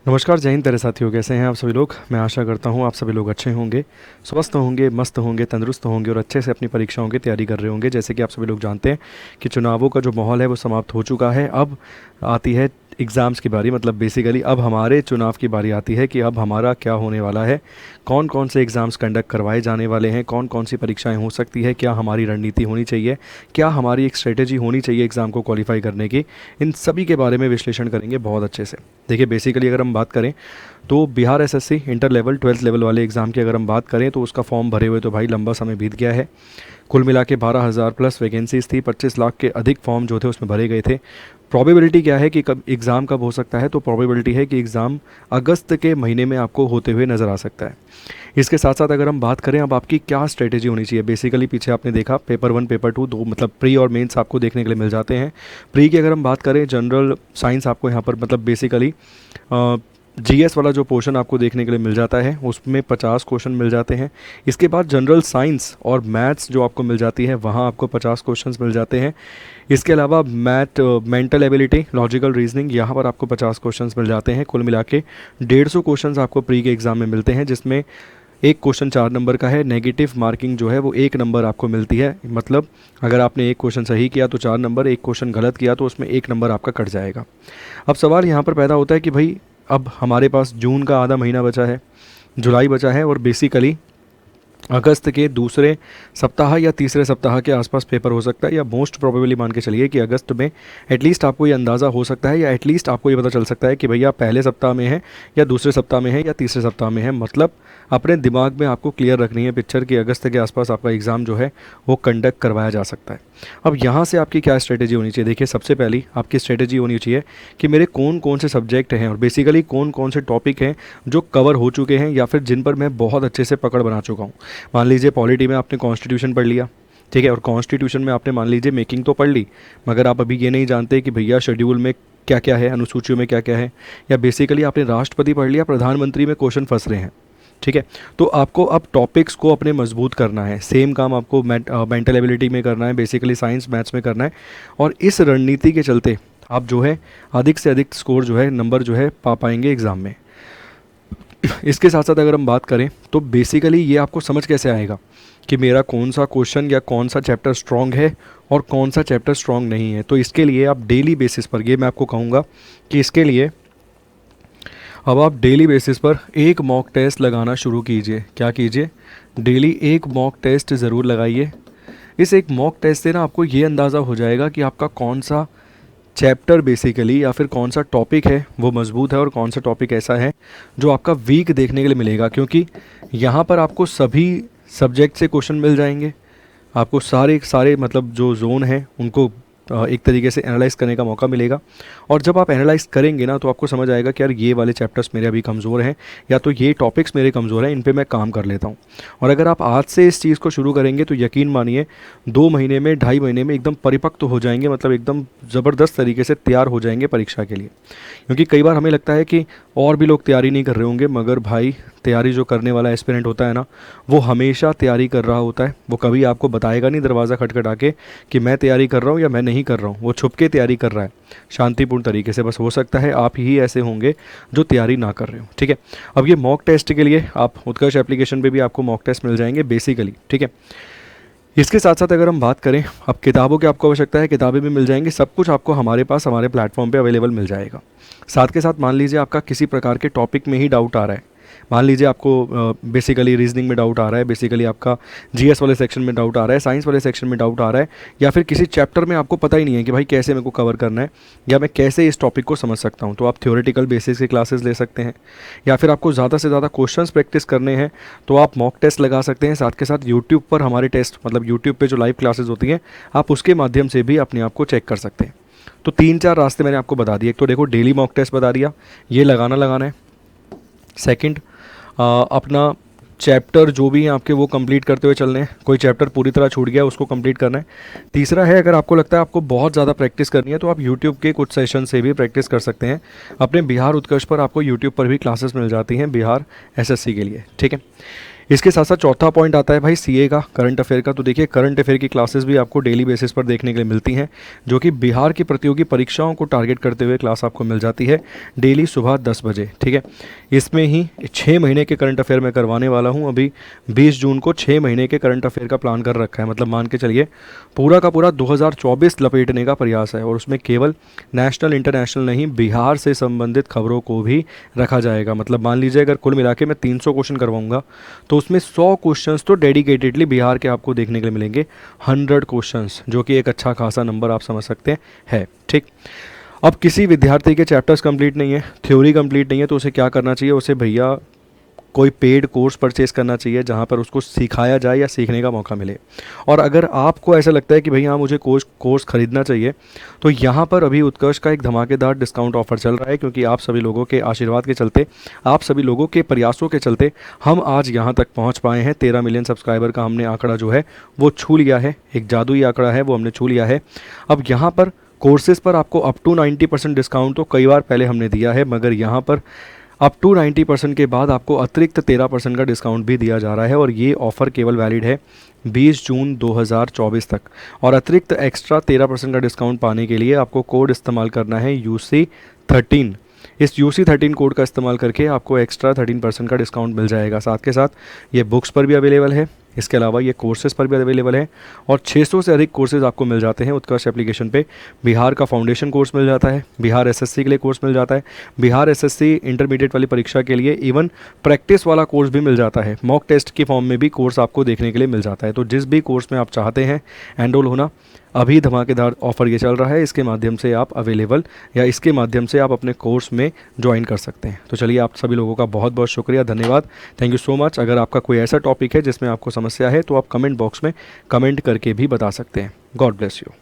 नमस्कार, जय हिंद। तेरे साथियों, कैसे हैं आप सभी लोग। मैं आशा करता हूं आप सभी लोग अच्छे होंगे, स्वस्थ होंगे, मस्त होंगे, तंदुरुस्त होंगे और अच्छे से अपनी परीक्षाओं की तैयारी कर रहे होंगे। जैसे कि आप सभी लोग जानते हैं कि चुनावों का जो माहौल है वो समाप्त हो चुका है। अब आती है एग्ज़ाम्स की बारी, मतलब बेसिकली अब हमारे चुनाव की बारी आती है कि अब हमारा क्या होने वाला है, कौन कौन से एग्ज़ाम्स कंडक्ट करवाए जाने वाले हैं, कौन कौन सी परीक्षाएं हो सकती है, क्या हमारी रणनीति होनी चाहिए, क्या हमारी एक स्ट्रेटेजी होनी चाहिए एग्ज़ाम को क्वालिफाई करने की। इन सभी के बारे में विश्लेषण करेंगे बहुत अच्छे से। देखिए, बेसिकली अगर हम बात करें तो Bihar SSC inter level 12th level वाले एग्ज़ाम की अगर हम बात करें तो उसका फॉर्म भरे हुए तो भाई लंबा समय बीत गया है। कुल मिला के 12,000 प्लस वैकेंसीज थी, 25 लाख के अधिक फॉर्म जो थे उसमें भरे गए थे। प्रोबेबिलिटी क्या है कि कब एग्ज़ाम कब हो सकता है, तो प्रोबेबिलिटी है कि एग्ज़ाम अगस्त के महीने में आपको होते हुए नज़र आ सकता है। इसके साथ साथ अगर हम बात करें अब आपकी क्या स्ट्रेटेजी होनी चाहिए, बेसिकली पीछे आपने देखा पेपर 1 पेपर 2 दो मतलब प्री और मेंस आपको देखने के लिए मिल जाते हैं। प्री की अगर हम बात करें, जनरल साइंस आपको यहाँ पर मतलब बेसिकली जीएस वाला जो पोर्शन आपको देखने के लिए मिल जाता है उसमें 50 क्वेश्चन मिल जाते हैं। इसके बाद जनरल साइंस और मैथ्स जो आपको मिल जाती है वहाँ आपको 50 क्वेश्चंस मिल जाते हैं। इसके अलावा मेंटल एबिलिटी, लॉजिकल रीजनिंग, यहाँ पर आपको 50 क्वेश्चंस मिल जाते हैं। कुल मिला के 150 क्वेश्चंस आपको प्री के एग्ज़ाम में मिलते हैं, जिसमें एक क्वेश्चन 4 नंबर का है। नेगेटिव मार्किंग जो है वो 1 नंबर आपको मिलती है, मतलब अगर आपने एक क्वेश्चन सही किया तो 4 नंबर, एक क्वेश्चन गलत किया तो उसमें 1 नंबर आपका कट जाएगा। अब सवाल यहाँ पर पैदा होता है कि भाई अब हमारे पास जून का आधा महीना बचा है, जुलाई बचा है और बेसिकली अगस्त के दूसरे सप्ताह या तीसरे सप्ताह के आसपास पेपर हो सकता है, या मोस्ट प्रोबेबली मान के चलिए कि अगस्त में एटलीस्ट आपको ये अंदाज़ा हो सकता है या एटलीस्ट आपको ये पता चल सकता है कि भैया पहले सप्ताह में है या दूसरे सप्ताह में है या तीसरे सप्ताह में है। मतलब अपने दिमाग में आपको क्लियर रखनी है पिक्चर कि अगस्त के आसपास आपका एग्ज़ाम जो है वो कंडक्ट करवाया जा सकता है। अब यहाँ से आपकी क्या स्ट्रेटेजी होनी चाहिए, देखिए सबसे पहली आपकी स्ट्रेटेजी होनी चाहिए कि मेरे कौन कौन से सब्जेक्ट हैं और बेसिकली कौन कौन से टॉपिक हैं जो कवर हो चुके हैं या फिर जिन पर मैं बहुत अच्छे से पकड़ बना चुका हूँ। मान लीजिए पॉलिटी में आपने कॉन्स्टिट्यूशन पढ़ लिया, ठीक है, और कॉन्स्टिट्यूशन में आपने मान लीजिए मेकिंग तो पढ़ ली, मगर आप अभी ये नहीं जानते कि भैया शेड्यूल में क्या क्या है, अनुसूचियों में क्या क्या है, या बेसिकली आपने राष्ट्रपति पढ़ लिया, प्रधानमंत्री में क्वेश्चन फंस रहे हैं, ठीक है। तो आपको अब टॉपिक्स को अपने मजबूत करना है। सेम काम आपको मेंटल एबिलिटी में करना है, बेसिकली साइंस मैथ्स में करना है, और इस रणनीति के चलते आप जो है अधिक से अधिक स्कोर जो है, नंबर जो है पा पाएंगे एग्ज़ाम में। इसके साथ साथ अगर हम बात करें तो बेसिकली ये आपको समझ कैसे आएगा कि मेरा कौन सा क्वेश्चन या कौन सा चैप्टर स्ट्रॉन्ग है और कौन सा चैप्टर स्ट्रॉन्ग नहीं है। तो इसके लिए आप डेली बेसिस पर, ये मैं आपको कहूँगा कि इसके लिए अब आप डेली बेसिस पर एक मॉक टेस्ट लगाना शुरू कीजिए। क्या कीजिए, डेली एक मॉक टेस्ट ज़रूर लगाइए। इस एक मॉक टेस्ट से ना आपको ये अंदाज़ा हो जाएगा कि आपका कौन सा चैप्टर बेसिकली या फिर कौन सा टॉपिक है वो मजबूत है और कौन सा टॉपिक ऐसा है जो आपका वीक देखने के लिए मिलेगा। क्योंकि यहाँ पर आपको सभी सब्जेक्ट से क्वेश्चन मिल जाएंगे, आपको सारे सारे मतलब जो जोन है उनको एक तरीके से एनालाइज करने का मौका मिलेगा। और जब आप एनालाइज करेंगे ना तो आपको समझ आएगा कि यार ये वाले चैप्टर्स मेरे अभी कमज़ोर हैं, या तो ये टॉपिक्स मेरे कमज़ोर हैं, इन पे मैं काम कर लेता हूँ। और अगर आप आज से इस चीज़ को शुरू करेंगे तो यकीन मानिए 2 महीने में, 2.5 महीने में एकदम परिपक्व हो जाएंगे, मतलब एकदम ज़बरदस्त तरीके से तैयार हो जाएंगे परीक्षा के लिए। क्योंकि कई बार हमें लगता है कि और भी लोग तैयारी नहीं कर रहे होंगे, मगर भाई तैयारी जो करने वाला एस्पिरेंट होता है ना वो हमेशा तैयारी कर रहा होता है। वो कभी आपको बताएगा नहीं दरवाज़ा खटखटा के कि मैं तैयारी कर रहा हूँ या मैं नहीं कर रहा हूँ, वो छुप के तैयारी कर रहा है शांतिपूर्ण तरीके से। बस हो सकता है आप ही ऐसे होंगे जो तैयारी ना कर रहे हो, ठीक है। अब ये मॉक टेस्ट के लिए आप उत्कर्ष एप्लीकेशन पे भी आपको मॉक टेस्ट मिल जाएंगे बेसिकली, ठीक है। इसके साथ साथ अगर हम बात करें अब किताबों की आपको आवश्यकता है, किताबें भी मिल जाएंगी, सब कुछ आपको हमारे पास हमारे प्लेटफॉर्म पे अवेलेबल मिल जाएगा। साथ के साथ मान लीजिए आपका किसी प्रकार के टॉपिक में ही डाउट आ रहा है, मान लीजिए आपको बेसिकली रीजनिंग में डाउट आ रहा है, बेसिकली आपका जीएस वाले सेक्शन में डाउट आ रहा है, साइंस वाले सेक्शन में डाउट आ रहा है, या फिर किसी चैप्टर में आपको पता ही नहीं है कि भाई कैसे मेरे को कवर करना है या मैं कैसे इस टॉपिक को समझ सकता हूँ, तो आप थ्योरेटिकल बेसिस की क्लासेस ले सकते हैं। या फिर आपको ज़्यादा से ज़्यादा क्वेश्चंस प्रैक्टिस करने हैं तो आप मॉक टेस्ट लगा सकते हैं। साथ के साथ यूट्यूब पर हमारे टेस्ट, मतलब यूट्यूब पर जो लाइव क्लासेज होती हैं आप उसके माध्यम से भी अपने आप को चेक कर सकते हैं। तो 3-4 रास्ते मैंने आपको बता दिए। एक तो देखो डेली मॉक टेस्ट बता दिया, ये लगाना है। सेकंड, अपना चैप्टर जो भी हैं आपके वो कंप्लीट करते हुए चलने हैं, कोई चैप्टर पूरी तरह छूट गया उसको कंप्लीट करना है। तीसरा है, अगर आपको लगता है आपको बहुत ज़्यादा प्रैक्टिस करनी है तो आप यूट्यूब के कुछ सेशन से भी प्रैक्टिस कर सकते हैं। अपने बिहार उत्कर्ष पर आपको यूट्यूब पर भी क्लासेस मिल जाती हैं बिहार एसएससी के लिए, ठीक है। इसके साथ साथ चौथा पॉइंट आता है भाई सीए का, करंट अफेयर का। तो देखिए करंट अफेयर की क्लासेस भी आपको डेली बेसिस पर देखने के लिए मिलती हैं, जो कि बिहार की प्रतियोगी परीक्षाओं को टारगेट करते हुए क्लास आपको मिल जाती है डेली सुबह 10 बजे, ठीक है। इसमें ही 6 महीने के करंट अफेयर मैं करवाने वाला हूँ। अभी 20 जून को 6 महीने के करंट अफेयर का प्लान कर रखा है, मतलब मान के चलिए पूरा का पूरा 2024 लपेटने का प्रयास है। और उसमें केवल नेशनल इंटरनेशनल नहीं, बिहार से संबंधित खबरों को भी रखा जाएगा। मतलब मान लीजिए अगर कुल मिला के मैं 300 क्वेश्चन करवाऊंगा तो उसमें 100 क्वेश्चंस तो डेडिकेटेडली बिहार के आपको देखने के लिए मिलेंगे, 100 क्वेश्चंस, जो कि एक अच्छा खासा नंबर आप समझ सकते हैं, ठीक। अब किसी विद्यार्थी के चैप्टर्स कंप्लीट नहीं है, थ्योरी कंप्लीट नहीं है, तो उसे क्या करना चाहिए? उसे भैया कोई पेड कोर्स परचेज़ करना चाहिए जहाँ पर उसको सिखाया जाए या सीखने का मौका मिले। और अगर आपको ऐसा लगता है कि भैया मुझे कोर्स ख़रीदना चाहिए, तो यहाँ पर अभी उत्कर्ष का एक धमाकेदार डिस्काउंट ऑफर चल रहा है, क्योंकि आप सभी लोगों के आशीर्वाद के चलते, आप सभी लोगों के प्रयासों के चलते हम आज यहाँ तक पहुँच पाए हैं। 13 मिलियन सब्सक्राइबर का हमने आंकड़ा जो है वो छू लिया है, एक जादुई आंकड़ा है, वो हमने छू लिया है। अब यहाँ पर कोर्सेज़ पर आपको अप टू 90% डिस्काउंट तो कई बार पहले हमने दिया है, मगर यहाँ पर अप टू 90% के बाद आपको अतिरिक्त 13% का डिस्काउंट भी दिया जा रहा है। और ये ऑफ़र केवल वैलिड है 20 जून 2024 तक। और अतिरिक्त एक्स्ट्रा 13% का डिस्काउंट पाने के लिए आपको कोड इस्तेमाल करना है UC13। इस UC13 कोड का इस्तेमाल करके आपको एक्स्ट्रा 13% का डिस्काउंट मिल जाएगा। साथ के साथ ये बुक्स पर भी अवेलेबल है, इसके अलावा ये कोर्सेज़ पर भी अवेलेबल है। और 600 से अधिक कोर्सेज़ आपको मिल जाते हैं उत्कर्ष एप्लीकेशन पे। बिहार का फाउंडेशन कोर्स मिल जाता है, बिहार एसएससी के लिए कोर्स मिल जाता है, बिहार एसएससी इंटरमीडिएट वाली परीक्षा के लिए इवन प्रैक्टिस वाला कोर्स भी मिल जाता है, मॉक टेस्ट की फॉर्म में भी कोर्स आपको देखने के लिए मिल जाता है। तो जिस भी कोर्स में आप चाहते हैं एनरोल होना, अभी धमाकेदार ऑफर ये चल रहा है, इसके माध्यम से आप अवेलेबल या इसके माध्यम से आप अपने कोर्स में ज्वाइन कर सकते हैं। तो चलिए आप सभी लोगों का बहुत बहुत शुक्रिया, धन्यवाद, थैंक यू सो मच। अगर आपका कोई ऐसा टॉपिक है जिसमें आपको समस्या है तो आप कमेंट बॉक्स में कमेंट करके भी बता सकते हैं। God bless you.